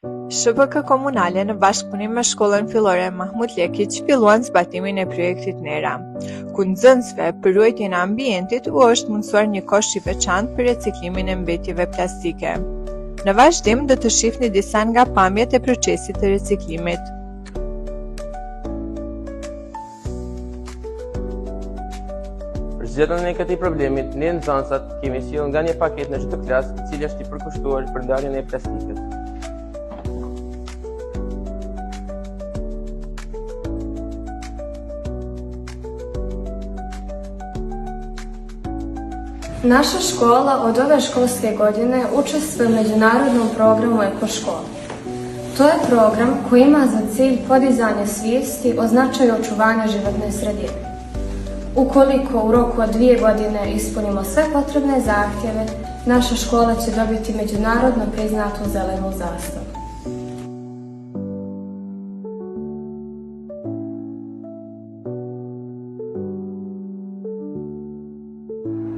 SHPK komunale në bashkëpunim me shkollën fillore Mahmut Lekić filluan zbatimin e projektit NERA, ku nxënësve për ruajtjen e ambientit u është mundësuar një kosht i veçantë për reciklimin e mbetjeve plastike. Në vazhdim do të shihni disa nga pamjet e procesit të reciklimit. Për zgjedhjen e këtij problemi, ne nxënësat kemi sjellë nga një paketë në çdo klasë, e cila është i përkushtuar për ndarjen e plastikut. Naša škola od ove školske godine učestvuje u međunarodnom programu Ekoškola. To je program koji ima za cilj podizanje svijesti o značaju očuvanja životne sredine. Ukoliko u roku od 2 godine ispunimo sve potrebne zahtjeve, naša škola će dobiti međunarodno priznatu zelenu zastavu.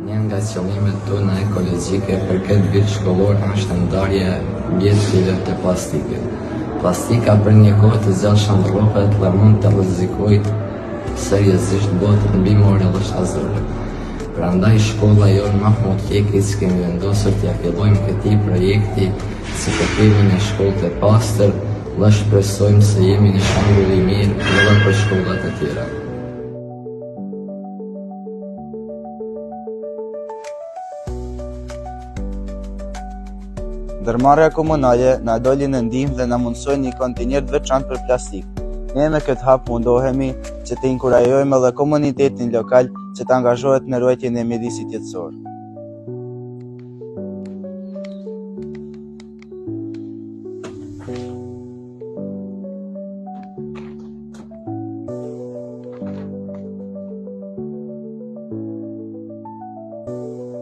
Një nga qëllimet tona ekologjike për këtë vit shkollor është ndarja mbjetëve të plastikit. Plastika për një kohë të zgjashëm rrohet dhe mund të rrezikojë seriozisht botën mbimore dhe shtazore. Prandaj shkolla jonë Mahmut Lekić kemi vendosur t'ja fillojmë këtij projekti si të kemi një shkollë të pastër dhe shpresojmë se jemi një shembull i mirë edhe për shkollat e tjera. Ndërmarrja komunale na doli në ndihmë dhe na mundsoi një kontinent të veçantë për plastik. Ne me këtë hap mundohemi që të inkurajojmë edhe komunitetin lokal që të angazhohet në ruajtjen e mjedisit jetësor.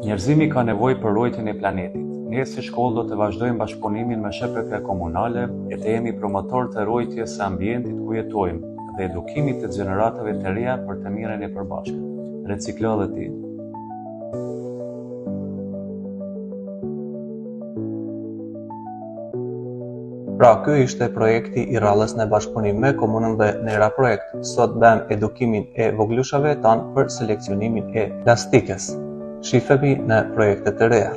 Njerëzimi ka nevojë për ruajtjen e planetit. Ne si shkollë do të vazhdojmë bashkëpunimin me SHPK komunale e të jemi promotor të ruajtjes së ambientit ku jetojmë dhe edukimit të gjeneratave të reja për të mirën e përbashkët. Reciklo dhe ti. Pra, ky ishte projekti i rallës në bashkëpunim me komunën dhe NERA projekt. Sot bëjmë edukimin e voglushave tanë për seleksionimin e plastikës. Shifemi në projektet e reja.